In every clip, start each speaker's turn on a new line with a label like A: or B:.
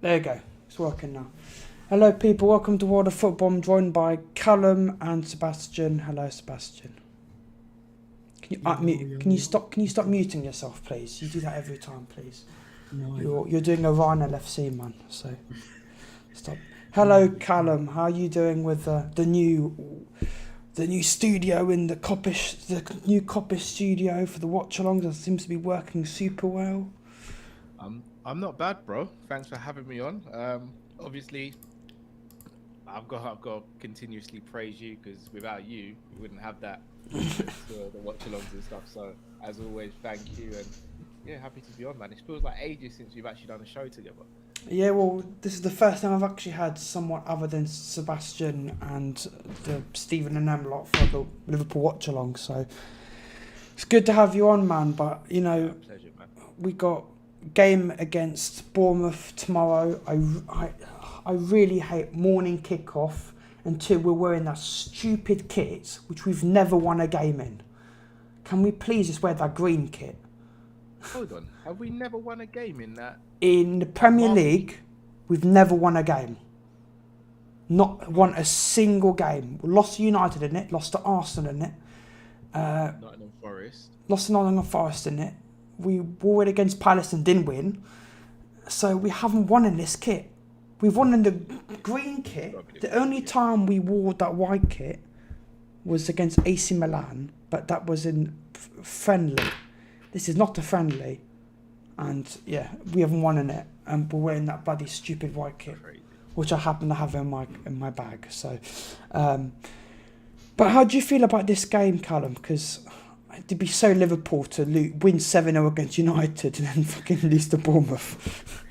A: There you go. It's working now. Hello, people. Welcome to World of Football. I'm joined by Callum and Sebastian. Hello, Sebastian. Can you unmute? Can you stop? Can you stop muting yourself, please? You do that every time, please.
B: No,
A: You're doing a Ryan LFC, man. So stop. Hello, Callum. How are you doing with the new studio in the new KOPISH studio for the watch-alongs? That seems to be working super well.
C: I'm not bad, bro. Thanks for having me on. Obviously, I've got to continuously praise you because without you, we wouldn't have that the watch-alongs and stuff. So as always, thank you, and yeah, happy to be on, man. It feels like ages since we've actually done a show together.
A: Yeah, well, this is the first time I've actually had someone other than Sebastian and the Stephen and them lot for the Liverpool watch-along. So it's good to have you on, man. But you know,
C: Pleasure, man.
A: we got game against Bournemouth tomorrow. I really hate morning kickoff until we're wearing that stupid kit which we've never won a game in. Can we please just wear that green kit?
C: Hold on, have we never won a game in that?
A: In the Premier League, we've never won a game. Not won a single game. We lost to United in it, lost to Arsenal in it.
C: Nottingham Forest.
A: Lost to Nottingham Forest in it. We won against Palace and didn't win. So we haven't won in this kit. We've won in the green kit. The only time we wore that white kit was against AC Milan, but that was in friendly. This is not a friendly. And yeah, we haven't won in it. And we're wearing that bloody stupid white kit, which I happen to have in my bag. So, but how do you feel about this game, Callum? Because it'd be so Liverpool to win 7-0 against United and then fucking lose to Bournemouth.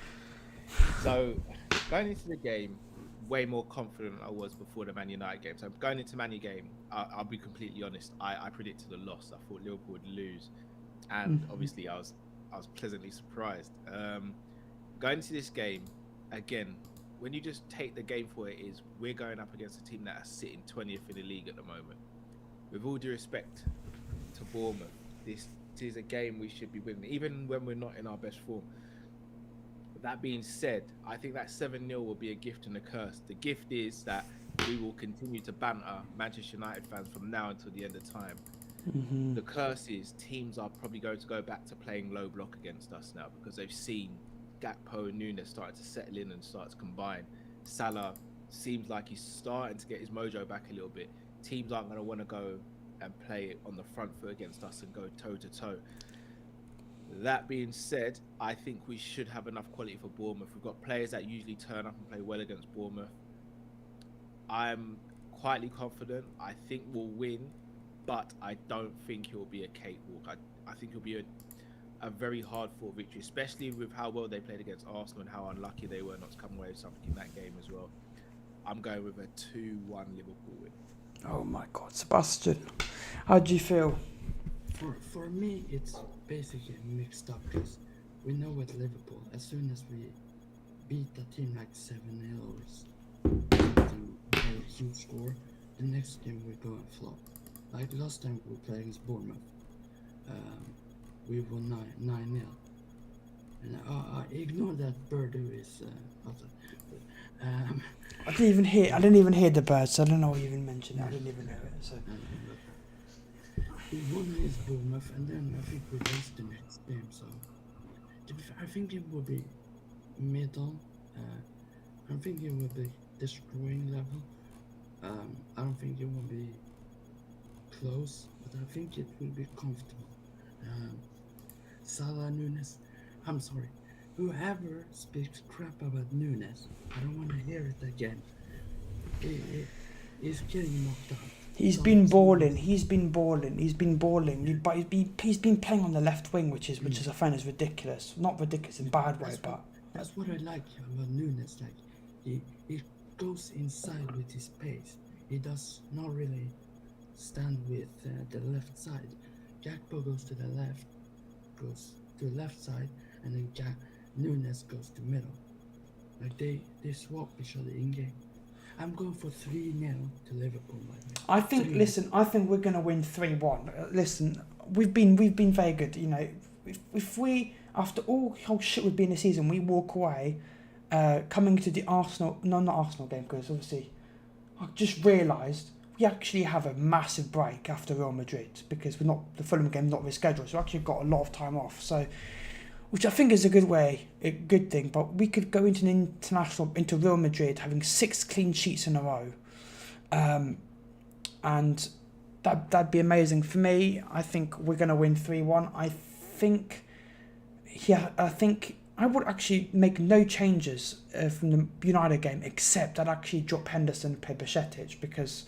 C: So going into the game, way more confident than I was before the Man United game. So going into Man United game, I'll be completely honest. I predicted a loss. I thought Liverpool would lose, and obviously I was pleasantly surprised. Going into this game, again, when you just take the game for it, is we're going up against a team that is sitting 20th in the league at the moment. With all due respect to Bournemouth, this is a game we should be winning, even when we're not in our best form. That being said, I think that 7-0 will be a gift and a curse. The gift is that we will continue to banter Manchester United fans from now until the end of time. Mm-hmm. The curse is teams are probably going to go back to playing low block against us now because they've seen Gakpo and Nunes starting to settle in and start to combine. Salah seems like he's starting to get his mojo back a little bit. Teams aren't going to want to go and play on the front foot against us and go toe-to-toe. That being said, I think we should have enough quality for Bournemouth. We've got players that usually turn up and play well against Bournemouth. I'm quietly confident. I think we'll win, but I don't think it will be a cakewalk. I think it'll be a very hard-fought victory, especially with how well they played against Arsenal and how unlucky they were not to come away with something in that game as well. I'm going with a 2-1 Liverpool win.
A: Oh my God, Sebastian, how do you feel?
B: For me, it's basically mixed up because we know with Liverpool, as soon as we beat a team like 7-0 or something, a huge score, the next game we go and flop. Like last time we played against Bournemouth, we won 9-0. And I ignore that Birdu is
A: I didn't even hear the birds. So I don't know what you even mentioned. I didn't even know it. So.
B: We won against Bournemouth, and then I think we lost the next game. So I think it will be middle. I think it will be destroying level. I don't think it will be close, but I think it will be comfortable. Salah, Nunes, I'm sorry. Whoever speaks crap about Nunes, I don't want to hear it again. He's getting knocked out.
A: He's been balling. But he's been playing on the left wing, which I find is ridiculous. Not ridiculous in a bad way, but
B: that's what I like about Nunes. Like he goes inside with his pace. He does not really stand with the left side. Gakpo goes to the left side, and then Nunes goes to middle. Like they swap each other in game. I'm going for 3-0 to Liverpool.
A: I think. Listen, I think we're going to win 3-1. Listen, we've been very good. You know, if we after all how shit we've been this season, we walk away coming to the Arsenal, no, not Arsenal game, because obviously I just realised we actually have a massive break after Real Madrid because the Fulham game not rescheduled, so we actually got a lot of time off. So, which I think is a good thing. But we could go into Real Madrid having 6 clean sheets in a row, and that'd be amazing for me. I think we're gonna win 3-1. I think I would actually make no changes from the United game, except I'd actually drop Henderson and play Bajcetic, because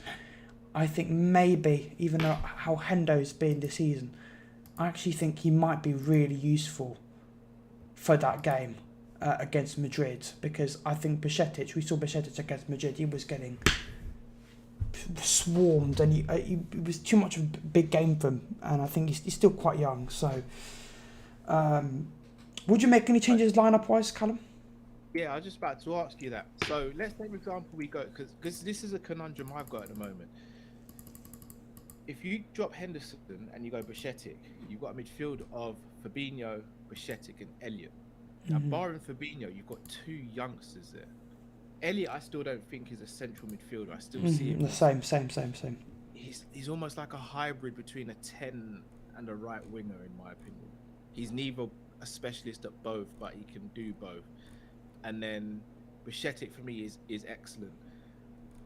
A: I think maybe, even though how Hendo's been this season, I actually think he might be really useful for that game against Madrid, because I think we saw Bajcetic against Madrid, he was getting swarmed, and he was too much of a big game for him, and I think he's still quite young. So would you make any changes lineup wise, Callum?
C: Yeah, I was just about to ask you that. So let's say, for example, we go, because this is a conundrum I've got at the moment. If you drop Henderson and you go Bajcetic, you've got a midfield of Fabinho, Bajcetic, and Elliott. Now, barring Fabinho, you've got 2 youngsters there. Elliott, I still don't think is a central midfielder. I still see him.
A: The same.
C: He's almost like a hybrid between a 10 and a right winger, in my opinion. He's neither a specialist at both, but he can do both. And then Bajcetic for me is excellent.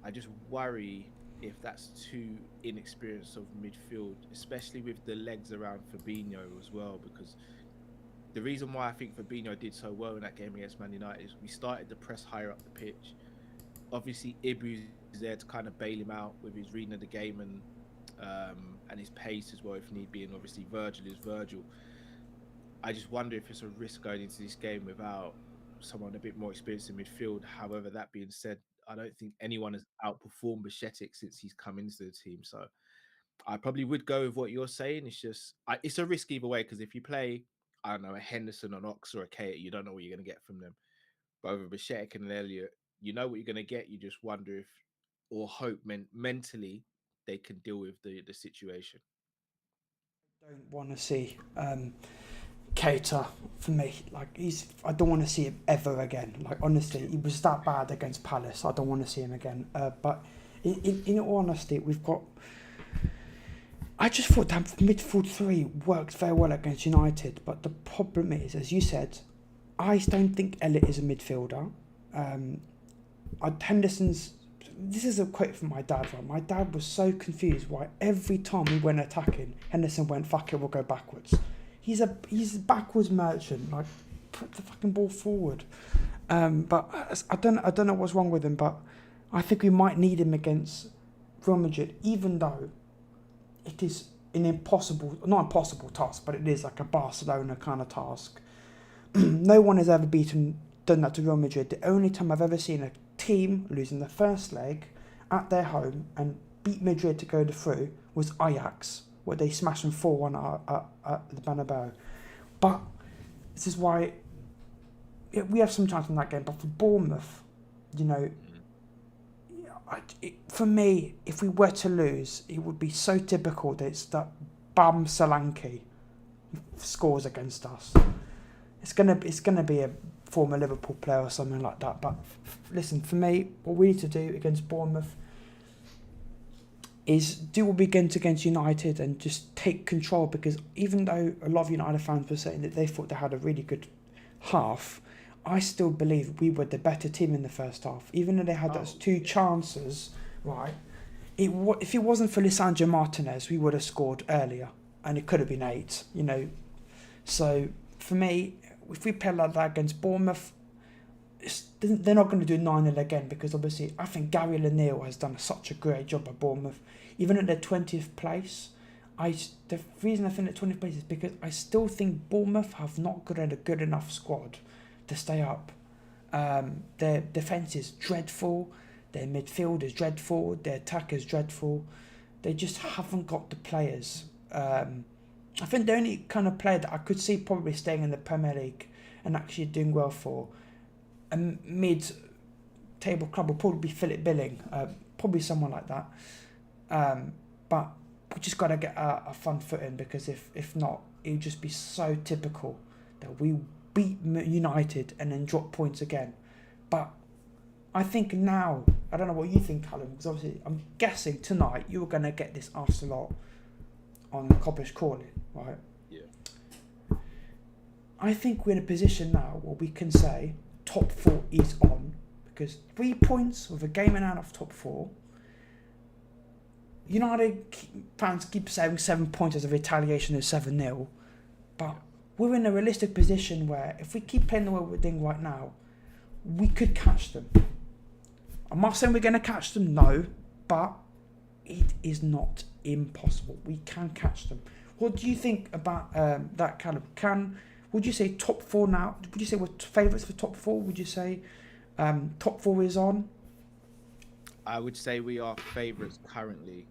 C: I just worry if that's too inexperienced of midfield, especially with the legs around Fabinho as well, because the reason why I think Fabinho did so well in that game against Man United is we started to press higher up the pitch. Obviously, Ibu's there to kind of bail him out with his reading of the game and his pace as well, if need be, and obviously Virgil is Virgil. I just wonder if it's a risk going into this game without someone a bit more experienced in midfield. However, that being said, I don't think anyone has outperformed Bajcetic since he's come into the team. So I probably would go with what you're saying. It's just, it's a risk either way, because if you play, I don't know, a Henderson, an Ox, or a Kate, you don't know what you're going to get from them. But over Bajcetic and an Elliott, you know what you're going to get. You just wonder if, or hope mentally, they can deal with the situation.
A: I don't want to see Keita, for me. Like, I don't want to see him ever again. Like, honestly, he was that bad against Palace. I don't want to see him again. But in all honesty, I just thought that midfield 3 worked very well against United. But the problem is, as you said, I don't think Elliott is a midfielder. Henderson's. This is a quote from my dad. Right? My dad was so confused why every time we went attacking, Henderson went, "Fuck it, we'll go backwards." He's a backwards merchant. Like, put the fucking ball forward. But I don't know what's wrong with him. But I think we might need him against Real Madrid, even though it is not impossible task, but it is like a Barcelona kind of task. No one has ever done that to Real Madrid. The only time I've ever seen a team losing the first leg at their home and beat Madrid to go through was Ajax, where they smashed them 4-1 at the Bernabeu. But this is why we have some chance in that game. But for Bournemouth, for me, if we were to lose, it would be so typical that it's that Bam Solanke scores against us. It's gonna be a former Liverpool player or something like that. But listen, for me, what we need to do against Bournemouth is do what we get against United and just take control, because even though a lot of United fans were saying that they thought they had a really good half, I still believe we were the better team in the first half. Even though they had those 2 chances, right? If it wasn't for Lisandro Martinez, we would have scored earlier, and it could have been 8, So for me, if we play like that against Bournemouth, they're not going to do 9-0 again, because obviously I think Gary Lineal has done such a great job at Bournemouth. Even at their 20th place, the reason I think they're 20th place is because I still think Bournemouth have not got a good enough squad to stay up. Their defence is dreadful, their midfield is dreadful, their attack is dreadful. They just haven't got the players. I think the only kind of player that I could see probably staying in the Premier League and actually doing well for a mid-table club will probably be Philip Billing, probably someone like that. But we just got to get a front foot in, because if not, it would just be so typical that we beat United and then drop points again. But I think now, I don't know what you think, Callum, because obviously I'm guessing tonight you're going to get this asked a lot on KOPISH calling, right?
C: Yeah.
A: I think we're in a position now where we can say top 4 is on, because 3 points with a game in hand of top 4. United fans keep saying 7 points as a retaliation is 7-0, but we're in a realistic position where if we keep playing the way we're doing right now, we could catch them. I'm not saying we're going to catch them, no, but it is not impossible. We can catch them. What do you think about that, Callum? Would you say top 4 now? Would you say we're favourites for top 4? Would you say top 4 is on?
C: I would say we are favourites currently.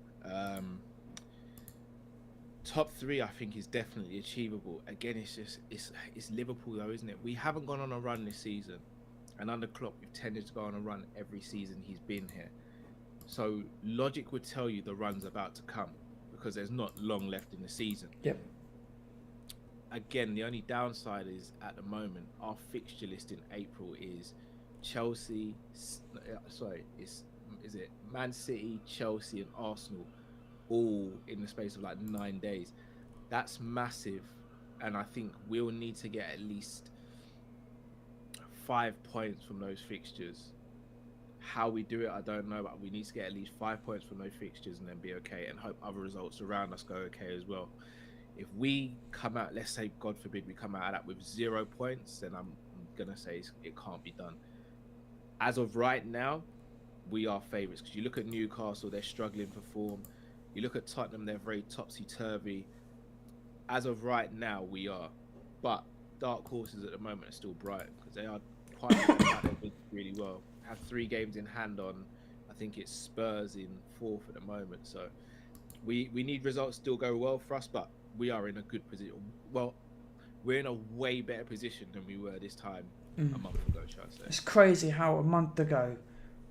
C: Top 3, I think, is definitely achievable. Again, it's Liverpool though, isn't it? We haven't gone on a run this season, and under Klopp, we've tended to go on a run every season he's been here. So logic would tell you the run's about to come because there's not long left in the season.
A: Yep.
C: Again, the only downside is at the moment our fixture list in April is Chelsea. Is it Man City, Chelsea, and Arsenal, all in the space of like 9 days. That's massive, and I think we'll need to get at least 5 points from those fixtures. How we do it, I don't know, but we need to get at least 5 points from those fixtures and then be okay, and hope other results around us go okay as well. If we come out, let's say, God forbid, we come out of that with 0 points, then I'm gonna say it can't be done. As of right now, we are favourites, because you look at Newcastle, they're struggling for form. You look at Tottenham, they're very topsy-turvy. As of right now, we are. But dark horses at the moment are still Brighton, because they are quite they're really well. Have 3 games in hand on, I think it's Spurs in 4th at the moment. So we need results to still go well for us, but we are in a good position. Well, we're in a way better position than we were this time a month ago, shall I say.
A: It's crazy how a month ago,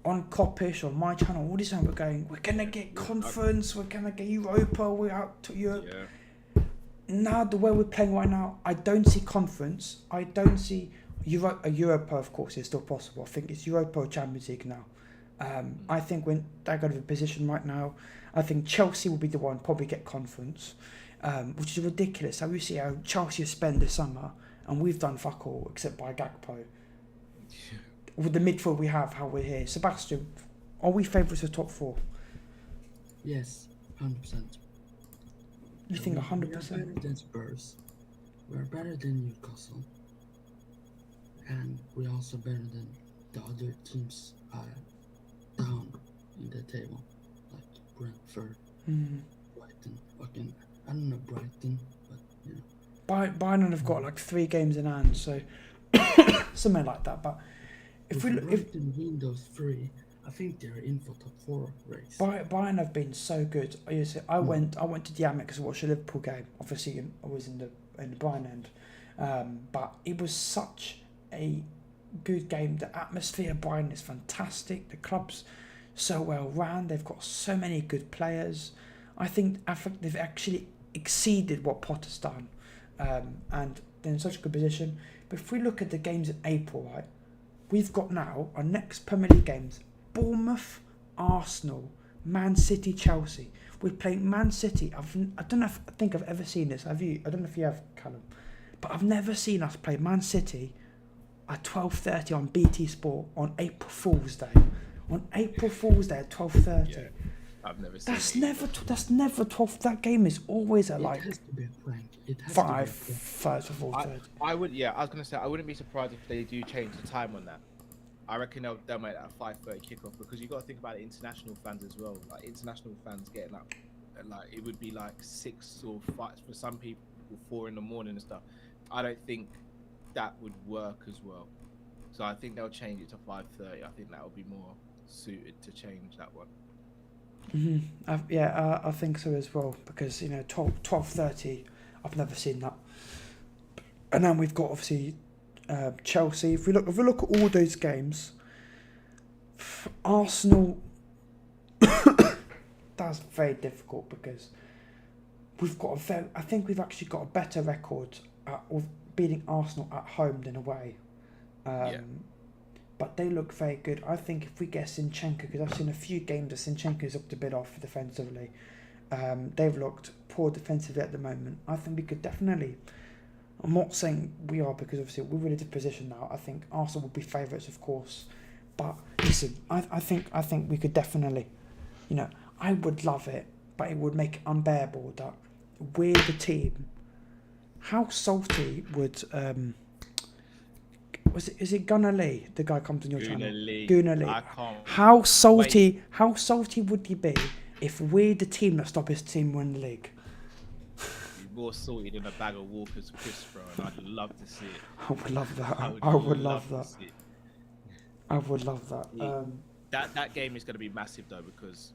A: on KOPISH, on my channel, all this time we're going, we're going to get conference, we're going to get Europa, we're out to Europe.
C: Yeah.
A: Now, the way we're playing right now, I don't see conference. I don't see Europa, of course, is still possible. I think it's Europa or Champions League now. I think when they're going to be position right now, I think Chelsea will be the one probably get conference, which is ridiculous. How we see how Chelsea spend this summer, and we've done fuck all except by Gakpo. With the midfield we have, how we're here. Sebastian, are we favourites for top 4?
B: Yes, 100%.
A: You think 100%?
B: We are better than Spurs. We are better than Newcastle. And we're also better than the other teams down in the table. Like Brentford, Brighton. Fucking, I don't know Brighton, but you know.
A: Bayern have got like 3 games in hand, so something like that. But if
B: Brighton win those 3, I think they're in for top 4 race.
A: Bayern have been so good. I went to the Amex to watch a Liverpool game. Obviously, I was in the Bayern end, but it was such a good game. The atmosphere of Bayern is fantastic. The club's so well ran. They've got so many good players. I think they've actually exceeded what Potter's done, and they're in such a good position. But if we look at the games in April, right, we've got now our next Premier League games: Bournemouth, Arsenal, Man City, Chelsea. We're playing Man City. I think I've ever seen this. Have you? I don't know if you have, Callum, but I've never seen us play Man City at 12:30 on BT Sport on April Fool's Day. On April Fool's Day at 12:30. Yeah,
C: I've never seen.
A: That's never 12. That game is always at like.
B: It has to be a prank. It has
A: 5,
B: to be a prank.
A: 5 to 4:30.
C: I would. Yeah, I was gonna say I wouldn't be surprised if they do change the time on that. I reckon they'll make that a 5:30 kickoff, because you got to think about the international fans as well. Like international fans getting up, and like it would be like 6 or 5 for some people, 4 in the morning and stuff. I don't think that would work as well. So I think they'll change it to 5:30. I think that would be more suited to change that one.
A: I think so as well, because 12:30, I've never seen that. And then we've got obviously Chelsea. If we look at all those games, Arsenal, that's very difficult, because I think we've actually got a better record of beating Arsenal at home than away. but they look very good. I think if we get Zinchenko, because I've seen a few games that Zinchenko's looked a bit off defensively. They've looked poor defensively at the moment. I think we could definitely. I'm not saying we are, because obviously we're in a position now. I think Arsenal will be favourites, of course. But listen, I think we could definitely, I would love it, but it would make it unbearable that we're the team. How salty would is it Gunnar Lee, the guy comes on your channel? Gunnar Lee.
C: I can't.
A: How salty would he be if we're the team that stop his team win the league?
C: More salty than a bag of Walker's crisps, bro, and I'd love to see it.
A: I would love that. I would love that. I would love that.
C: That game is going to be massive though, because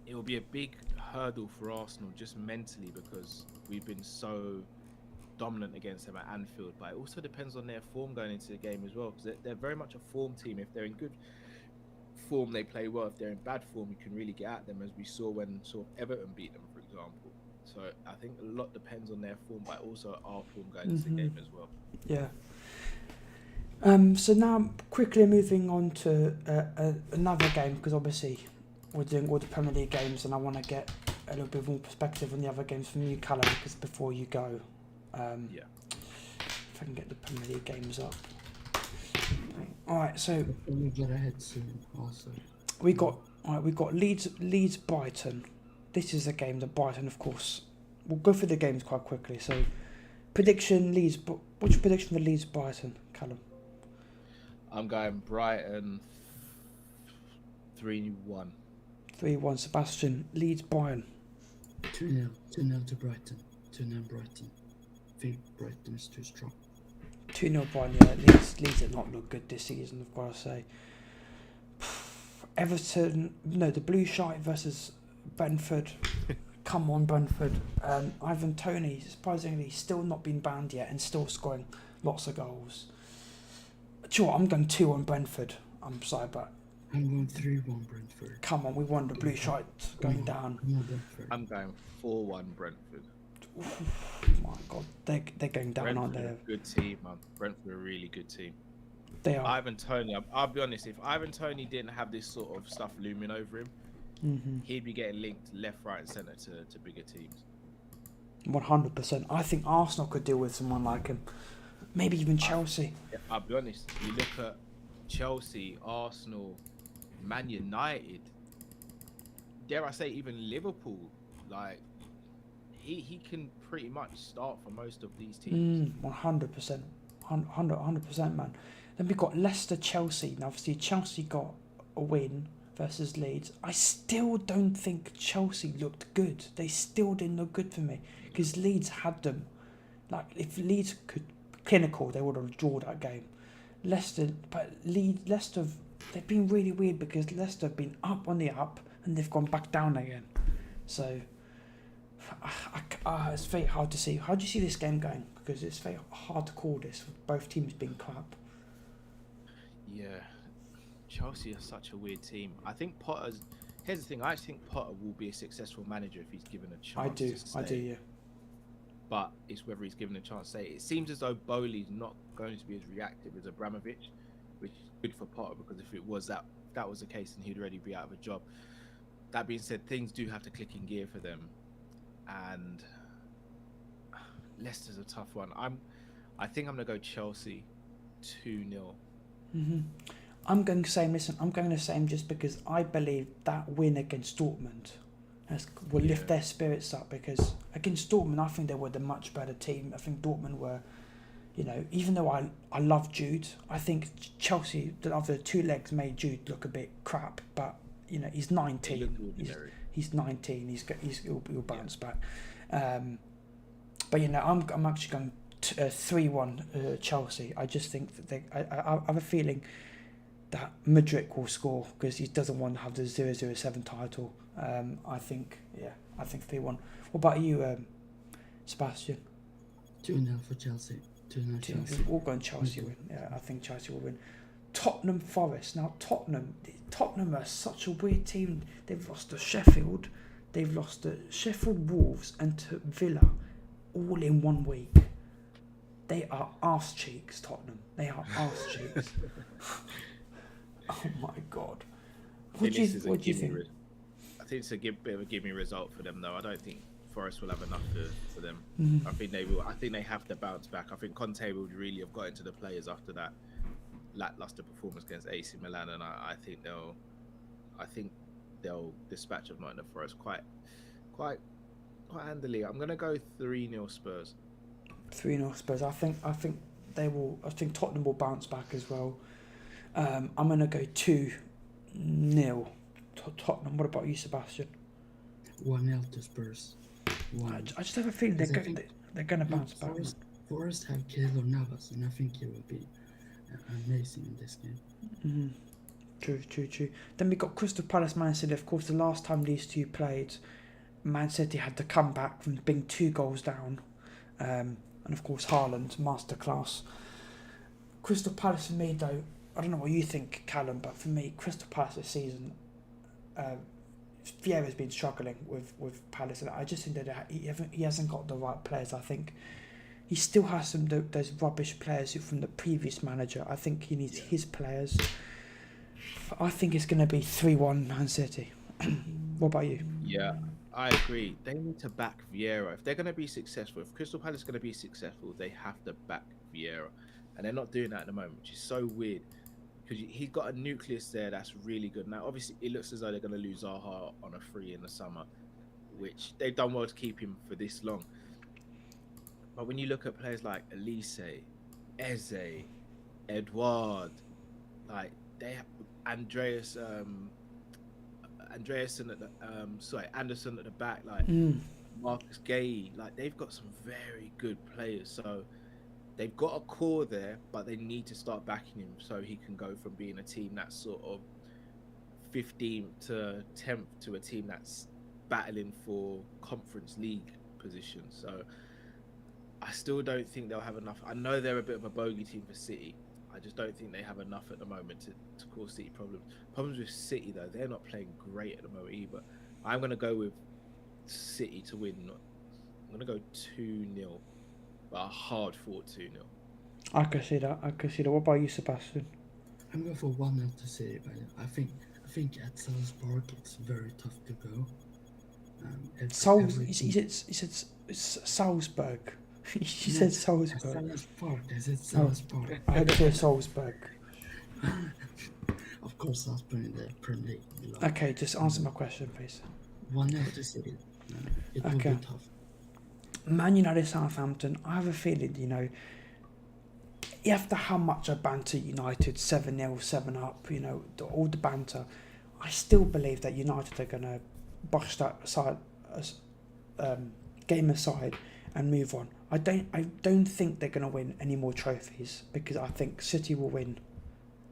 C: it will be a big hurdle for Arsenal just mentally, because we've been so dominant against them at Anfield. But it also depends on their form going into the game as well, because they're very much a form team. If they're in good form, they play well. If they're in bad form, you can really get at them, as we saw when sort of Everton beat them, for example. So I think a lot depends on their form, but also our form going into the game as well.
A: Yeah. So now quickly moving on to another game, because obviously we're doing all the Premier League games, and I want to get a little bit more perspective on the other games from you, Callum, because before you go, if I can get the Premier League games up. All right, so
B: we get ahead soon. Also,
A: we got Leeds Brighton. This is a game that Brighton, of course, we'll go through the games quite quickly. So, prediction Leeds. What's your prediction for Leeds Brighton, Callum?
C: I'm going Brighton 3-1.
A: 3-1. Sebastian. Leeds Brighton.
B: 2-0. 2-0 to Brighton. 2-0 Brighton. I think Brighton is too strong.
A: 2-0 Brighton. Yeah, Leeds have not looked good this season, I've got to say. Everton. No, the Blue Shite versus Brentford. Come on, Brentford. Ivan Toney, surprisingly, still not been banned yet and still scoring lots of goals. Sure, I'm going 2-1 Brentford. I'm sorry, but
B: I'm going 3-1 Brentford.
A: Come on, we won the Blue Shite going down.
C: I'm going 4-1 Brentford.
A: My God, they're going down,
C: Brentford
A: aren't they?
C: Are a good team, man. Brentford are a really good team.
A: They are.
C: Ivan Toney, I'll be honest, if Ivan Toney didn't have this sort of stuff looming over him, he'd be getting linked left, right, and centre to bigger teams.
A: 100%. I think Arsenal could deal with someone like him. Maybe even Chelsea.
C: I'll be honest. You look at Chelsea, Arsenal, Man United. Dare I say, even Liverpool. Like he can pretty much start for most of these teams.
A: 100%, 100%, man. Then we got Leicester, Chelsea. Now, obviously, Chelsea got a win versus Leeds. I still don't think Chelsea looked good. They still didn't look good for me, because Leeds had them. Like, if Leeds could clinical, they would have drawn that game. Leicester, they've been really weird, because Leicester have been up on the up and they've gone back down again. So it's very hard to see. How do you see this game going? Because it's very hard to call this with both teams being crap.
C: Yeah, Chelsea are such a weird team. I think Potter's. Here's the thing. I actually think Potter will be a successful manager if he's given a chance.
A: I do, yeah.
C: But it's whether he's given a chance to say it. It seems as though Bowley's not going to be as reactive as Abramovich, which is good for Potter, because if it was that was the case, then he'd already be out of a job. That being said, things do have to click in gear for them, and Leicester's a tough one. I think I'm gonna go Chelsea 2-0.
A: I'm going the same. Listen, I'm going the same just because I believe that win against Dortmund will lift their spirits up, because against Dortmund, I think they were the much better team. I think Dortmund were, even though I love Jude, I think Chelsea, the other two legs made Jude look a bit crap, but he's 19. He's 19. He'll bounce back. But I'm actually going 3-1 Chelsea. I just think that I have a feeling that Madrid will score, because he doesn't want to have the 007 title. I think 3-1. What about you, Sebastian?
B: 2-0 for Chelsea. 2-0 Chelsea.
A: We're all going Chelsea win. Yeah, I think Chelsea will win. Tottenham Forest. Now Tottenham are such a weird team. They've lost to Sheffield, they've lost to Sheffield Wolves and to Villa, all in 1 week. They are arse cheeks, Tottenham. They are arse cheeks. Oh my God. What do you think?
C: I think it's a bit of a gimme result for them, though. I don't think Forest will have enough for them.
A: Mm.
C: I think they will. I think they have to bounce back. I think Conte would really have got into the players after that lackluster performance against AC Milan, and I think they'll dispatch of Nottingham Forest quite handily. I'm gonna go 3-0 Spurs.
A: 3-0 Spurs. I think they will. I think Tottenham will bounce back as well. I'm gonna go 2-0 Tottenham. What about you, Sebastian?
B: 1-0 to Spurs.
A: I just have a feeling they're gonna bounce back.
B: Forest have Keylor Navas, and I think he will be amazing in this game.
A: Mm-hmm. True. Then we got Crystal Palace, Man City. Of course, the last time these two played, Man City had to come back from being 2 goals down. And of course, Haaland, masterclass. Crystal Palace for me, though, I don't know what you think, Callum, but for me, Crystal Palace this season, Vieira's been struggling with Palace, and I just think that he hasn't got the right players. I think he still has some those rubbish players from the previous manager. I think he needs his players. I think it's going to be 3-1 Man City. What about you?
C: Yeah, I agree. They need to back Vieira. If they're going to be successful, if Crystal Palace is going to be successful, they have to back Vieira. And they're not doing that at the moment, which is so weird. Because he's got a nucleus there that's really good. Now, obviously, it looks as though they're going to lose Zaha on a free in the summer, which they've done well to keep him for this long. But when you look at players like Elise, Eze, Edouard, like they have Anderson at the Anderson at the back, like Marcus Gay, like they've got some very good players. So they've got a core there, but they need to start backing him so he can go from being a team that's sort of 15th to 10th to a team that's battling for Conference League position. So I still don't think they'll have enough. I know they're a bit of a bogey team for City. I just don't think they have enough at the moment to cause City problems. Problems with City, though, they're not playing great at the moment either. I'm going to go with City to win. I'm going to go 2-0, but a hard-fought 2-0.
A: I can see that. What about you, Sebastian?
B: I'm going for 1-0 to City, but I think at Salzburg it's very tough to go.
A: He said Salzburg. She said Salzburg.
B: I said Salzburg.
A: I had to say Salzburg.
B: Of course, Salzburg in the Premier League.
A: Okay, just answer my question, please.
B: 1-0 to City. It will be tough.
A: Man United, Southampton. I have a feeling, after how much I banter United, 7-0, 7-up, all the banter, I still believe that United are going to brush that aside, game aside, and move on. I don't think they're going to win any more trophies because I think City will win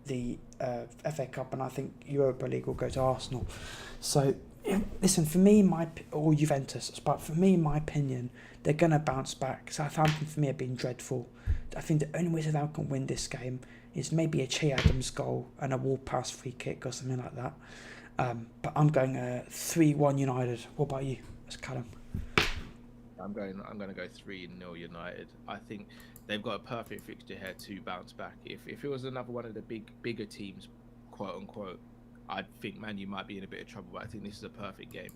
A: the FA Cup and I think Europa League will go to Arsenal. So, listen, for me, or Juventus, but for me, my opinion, they're going to bounce back. Southampton, for me, have been dreadful. I think the only way Southampton can win this game is maybe a Che Adams goal and a wall pass free kick or something like that. But I'm going 3-1 United. What about you, Callum?
C: I'm going to go 3-0 United. I think they've got a perfect fixture here to bounce back. If it was another one of the bigger teams, quote unquote, I'd think Man U might be in a bit of trouble. But I think this is a perfect game.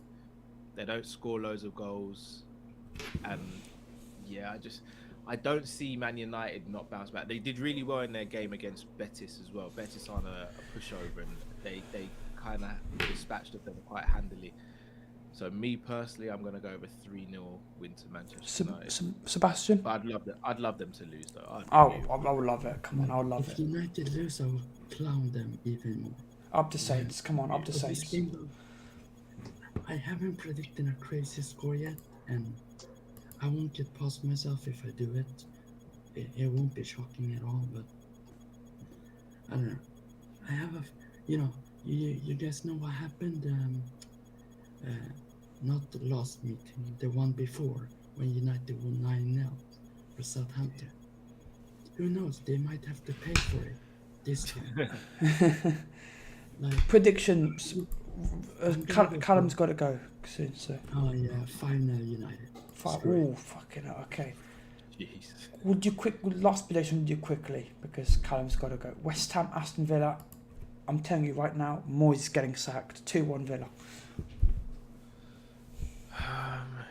C: They don't score loads of goals, and I don't see Man United not bounce back. They did really well in their game against Betis as well. Betis on a pushover, and they kind of dispatched them quite handily. So me personally, I'm going to go with 3-0 win to Manchester United.
A: Sebastian?
C: But I'd love them to lose though.
A: I would love it. Come on, I would love it.
B: If United lose, I will clown them even more.
A: Up the Saints. Come on, up the Saints.
B: I haven't predicted a crazy score yet, and I won't get past myself if I do it. It won't be shocking at all, but I don't know. I have you guys know what happened. Not the last meeting, the one before, when United won 9-0 for Southampton. Who knows? They might have to pay for it this time.
A: Predictions. Callum's got to go soon. So.
B: Oh yeah, 5-0 United.
A: Oh, fucking hell. Okay.
C: Jeez.
A: Would you last prediction? Do quickly because Callum's got to go. West Ham, Aston Villa. I'm telling you right now, Moyes is getting sacked. 2-1 Villa.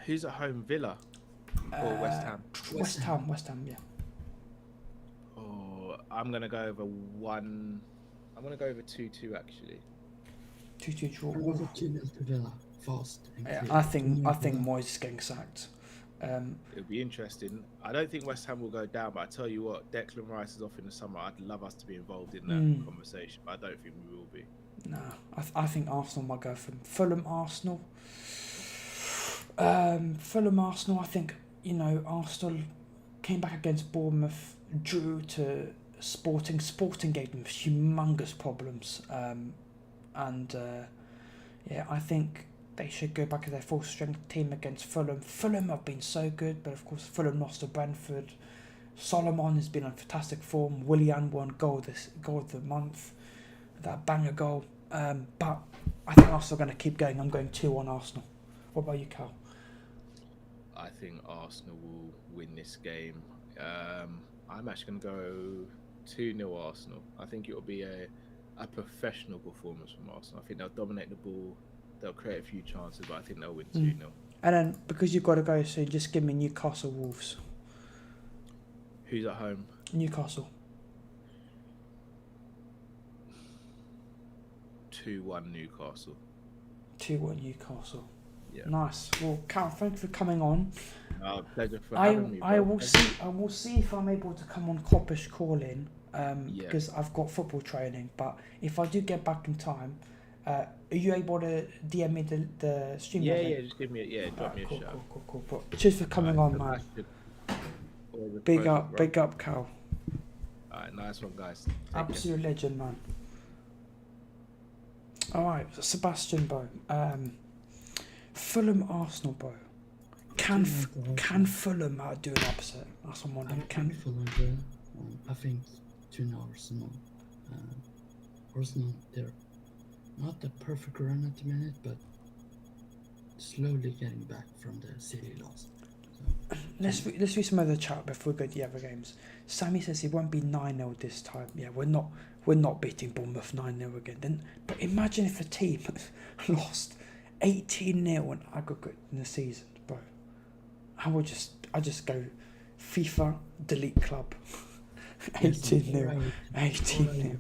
C: Who's at home? Villa or West Ham?
A: West Ham. Yeah.
C: Oh, I'm gonna go over 1. I'm gonna go over 2-2 actually.
A: 2-2 draw.
B: I'm over 2-0 to Villa. Fast. And
A: Yeah,
B: clear.
A: I think
B: Villa.
A: Moyes is getting sacked.
C: It'll be interesting. I don't think West Ham will go down, but I tell you what, Declan Rice is off in the summer. I'd love us to be involved in that conversation, but I don't think we will be.
A: No, I think Arsenal might go from Fulham, Arsenal. Fulham, Arsenal. I think Arsenal came back against Bournemouth, drew to Sporting. Sporting gave them humongous problems, I think they should go back to their full strength team against Fulham. Fulham have been so good, but of course Fulham lost to Brentford. Solomon has been on fantastic form. Willian won goal of the month, that banger goal. But I think Arsenal are going to keep going. I'm going 2-1 Arsenal. What about you, Cal?
C: I think Arsenal will win this game. I'm actually going to go 2-0 Arsenal. I think it will be a professional performance from Arsenal. I think they'll dominate the ball. They'll create a few chances, but I think they'll win 2-0.
A: And then, because you've got to go soon, just give me Newcastle Wolves.
C: Who's at home?
A: Newcastle.
C: 2-1 Newcastle.
A: 2-1 Newcastle.
C: Yeah.
A: Nice. Well, Cal, thank you for coming on.
C: Pleasure for having me.
A: I will see if I'm able to come on KOPISH calling because I've got football training. But if I do get back in time, are you able to DM me the stream?
C: Yeah, just give me drop me a shout.
A: Cool. But cheers for coming on, man. Big up, Cal.
C: Alright, nice one, guys.
A: Absolute legend, man. Alright, Sebastian, bro. Fulham, Arsenal, bro. Can Fulham do an upset? That's what I'm wondering.
B: Can Fulham do? I think 2-0 Arsenal. Arsenal, they're not the perfect run at the minute, but slowly getting back from the City loss. So,
A: let's read some other chat before we go to the other games. Sammy says it won't be 9-0 this time. Yeah, we're not beating Bournemouth 9-0 again. But imagine if a team lost 18-0 in aggregate in the season, bro. I just go FIFA delete club. 18-0. 18-0.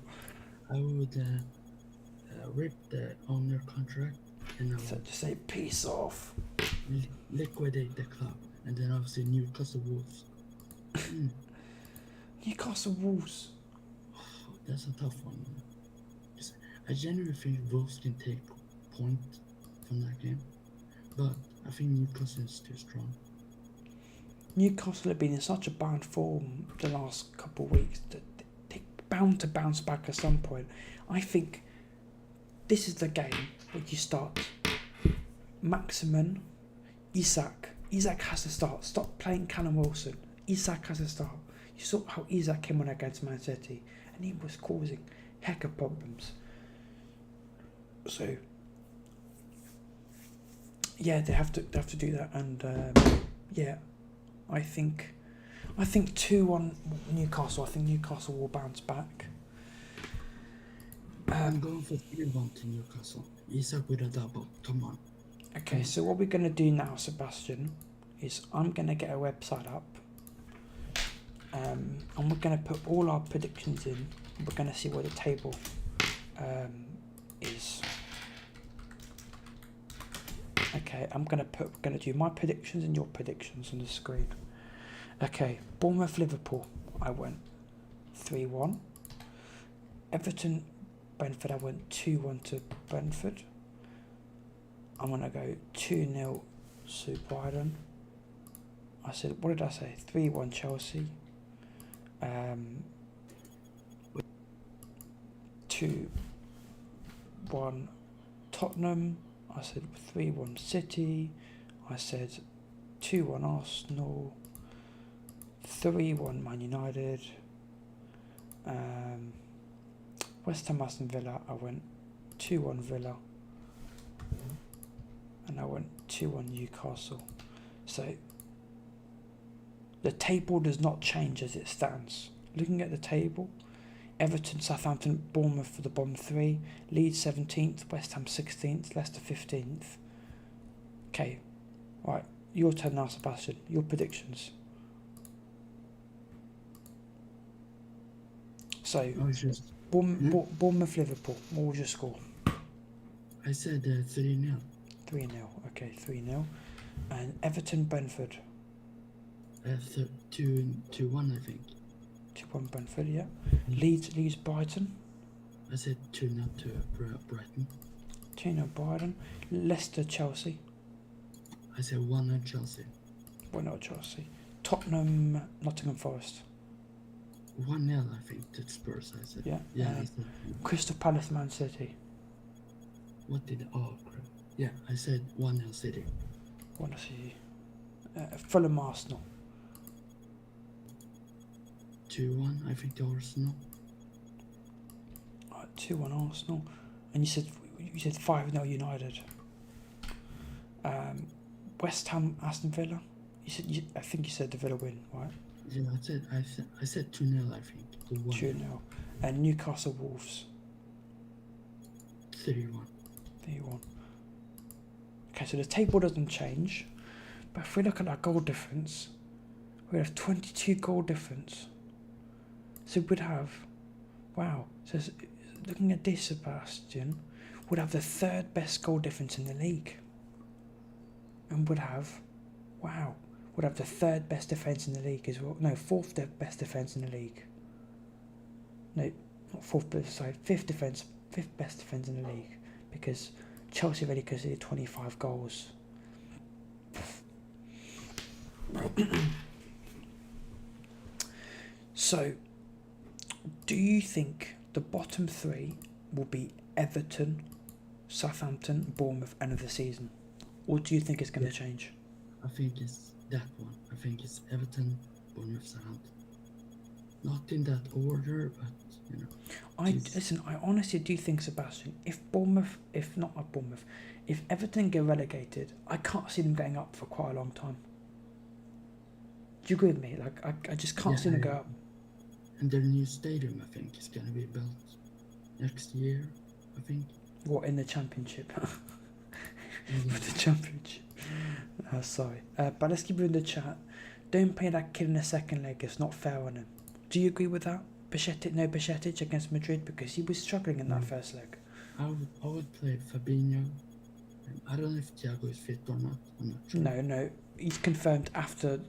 B: I would rip the owner contract and I would
A: just say peace off.
B: Liquidate the club, and then obviously Newcastle Wolves.
A: Newcastle Wolves.
B: That's a tough one. I genuinely think Wolves can take point from that game, but I think Newcastle is too strong.
A: Newcastle have been in such a bad form the last couple of weeks that they're bound to bounce back at some point. I think this is the game where you start Maximin, Isak. Isak has to start. Stop playing Callum Wilson. Isak has to start. You saw how Isak came on against Man City and he was causing heck of problems. So yeah, they have to do that, and I think 2-1 Newcastle. I think Newcastle will bounce back.
B: I'm going for 3-1 to Newcastle. Isak with a double. Come on.
A: Okay, so what we're gonna do now, Sebastian, is I'm gonna get a website up, and we're gonna put all our predictions in. We're gonna see where the table is. Okay, I'm gonna do my predictions and your predictions on the screen. Okay, Bournemouth, Liverpool. I went 3-1. Everton, Brentford. I went 2-1 to Brentford. I'm gonna go 2-0 to Brighton. I said, what did I say? 3-1 Chelsea. 2-1 Tottenham. I said 3-1 City. I said 2-1 Arsenal. 3-1 Man United. West Ham, Aston Villa. I went 2-1 Villa. And I went 2-1 Newcastle. So The table does not change as it stands. Looking at the table, Everton, Southampton, Bournemouth for the bottom 3, Leeds 17th, West Ham 16th, Leicester 15th. Okay, right, your turn now, Sebastian. Your predictions. So, Bournemouth, Liverpool. What was your score?
B: I said 3-0.
A: 3-0. Okay, 3-0. And Everton, Brentford.
B: 2-1, I think.
A: 2-1 Brentford, yeah. Leeds, Brighton.
B: I said 2-0 to Brighton.
A: 2-0 Brighton. Leicester, Chelsea.
B: I said 1-0 Chelsea.
A: 1-0 Chelsea. Tottenham, Nottingham Forest.
B: 1-0, I think, to Spurs, I said.
A: Yeah.
B: Yeah, I said.
A: Crystal Palace, Man City.
B: What did... Oh, crap. Yeah, I said 1-0 City.
A: 1-0 City. Fulham, Arsenal.
B: 2-1, I think, to Arsenal.
A: 2-1 Arsenal. And you said 5-0 United. West Ham, Aston Villa. I think you said the Villa win, right?
B: Yeah, I said 2-0, I think.
A: 2-0. And Newcastle, Wolves.
B: 3-1.
A: 3-1. Okay, so the table doesn't change, but if we look at our goal difference, we have 22 goal difference. So we'd have, wow, so looking at this, Sebastian, would have the 3rd best goal difference in the league. And would have the 3rd best defence in the league as well. No, 4th best defence in the league. No, not 4th best, sorry, 5th best defence in the league. Because Chelsea already conceded 25 goals. So, do you think the bottom 3 will be Everton, Southampton, Bournemouth end of the season? Or do you think it's going to change?
B: I think it's that one. I think it's Everton, Bournemouth, Southampton. Not in that order, but, you know.
A: I honestly do think, Sebastian, if Everton get relegated, I can't see them going up for quite a long time. Do you agree with me? Like, I just can't see them go up.
B: And their new stadium, I think, is going to be built next year, I think.
A: What, in the Championship? The Championship. Sorry. But let's keep it in the chat. Don't play that kid in the second leg. It's not fair on him. Do you agree with that? Bajcetic against Madrid, because he was struggling in that first leg.
B: I would play Fabinho. I don't know if Thiago is fit or not. I'm not sure.
A: No. He's confirmed after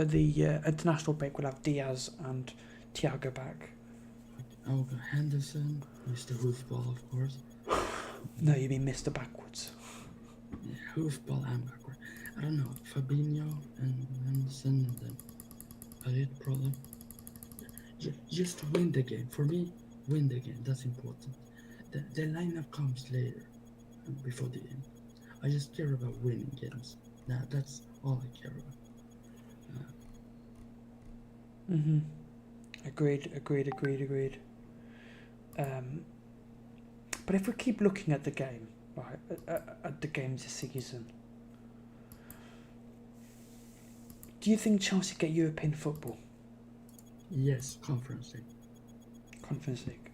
A: the international break. We'll have Diaz and Thiago back.
B: I will go Henderson, Mr. Hoofball, of course.
A: No, you mean Mr. Backwards.
B: Yeah, Hoofball and backward. I don't know. Fabinho and Henderson, and then Paredes probably. Just win the game. For me, win the game. That's important. The lineup comes later, before the end. I just care about winning games. That's all I care about.
A: Agreed. But if we keep looking at the game, right, at the games this season, do you think Chelsea get European football?
B: Yes, Conference League.
A: Conference League.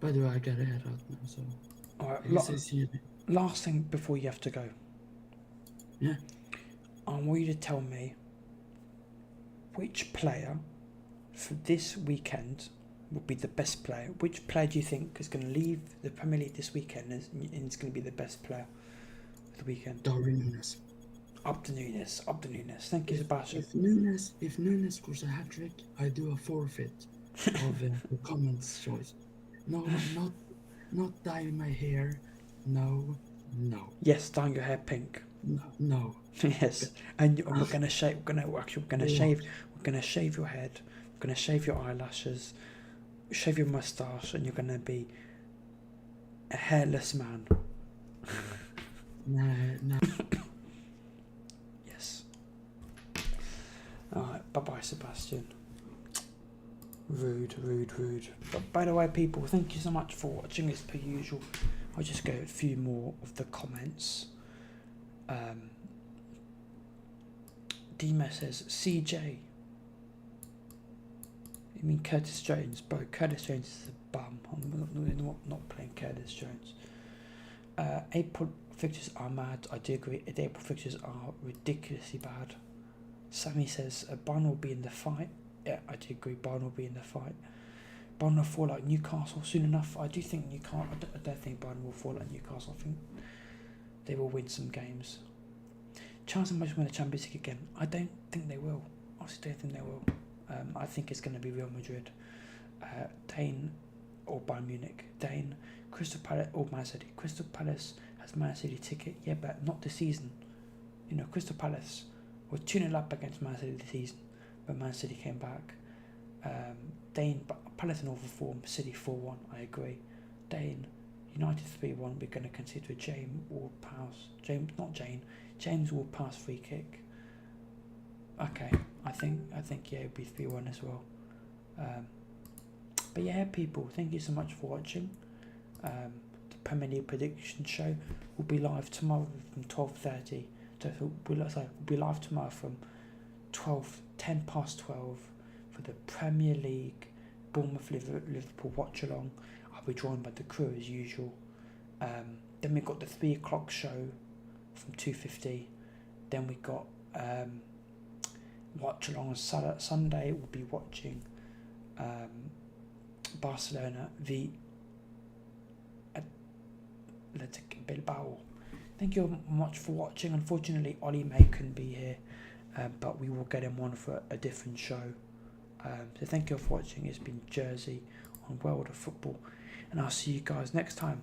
B: By the way, I got to head out now, so.
A: Alright, last thing before you have to go.
B: Yeah.
A: I want you to tell me which player for this weekend will be the best player. Which player do you think is going to leave the Premier League this weekend and is going to be the best player for the weekend?
B: Darwin Núñez.
A: Up to Núñez. Thank you, Sebastian.
B: If Núñez scores a hat-trick, I do a forfeit of the comments choice. No, not dyeing my hair. No.
A: Yes, dyeing your hair pink.
B: No.
A: Yes, and we're gonna shave. We're gonna shave your head. We're gonna shave your eyelashes, shave your mustache, and you're gonna be a hairless man.
B: No.
A: Yes. Alright, bye-bye, Sebastian. Rude. But by the way, people, thank you so much for watching. As per usual, I'll just go a few more of the comments. Dima says CJ. You mean Curtis Jones? Bro, Curtis Jones is a bum. I'm not playing Curtis Jones. April fixtures are mad. I do agree. The April fixtures are ridiculously bad. Sammy says Barn will be in the fight. Yeah, I do agree. Barn will be in the fight. Barn will fall like Newcastle soon enough. I do think Newcastle. I don't think Barn will fall like Newcastle. I think they will win some games. Chance of win the Champions League again. I don't think they will. I honestly don't think they will. I think it's going to be Real Madrid, Dane, or Bayern Munich. Dane, Crystal Palace, or Man City. Crystal Palace has Man City ticket, yeah, but not this season. You know, Crystal Palace were 2-0 up against Man City this season, but Man City came back. Dane, Palace in overform, City 4-1. I agree. Dane, United 3-1. We're going to consider James Ward-Prowse free kick. Okay, I think yeah, it'll be 3-1 as well. But yeah, people, thank you so much for watching. The Premier League prediction show will be live tomorrow from 12:30. We'll be live tomorrow from 10 past 12 for the Premier League Bournemouth Liverpool watch along. I'll be joined by the crew as usual. Then we got the 3 o'clock show from 2:50. Then we got watch along on Sunday. We'll be watching Barcelona v Athletic Bilbao. Thank you much for watching. Unfortunately, Olly couldn't be here, but we will get him on for a different show. So thank you for watching. It's been Jersey on World of Football, and I'll see you guys next time.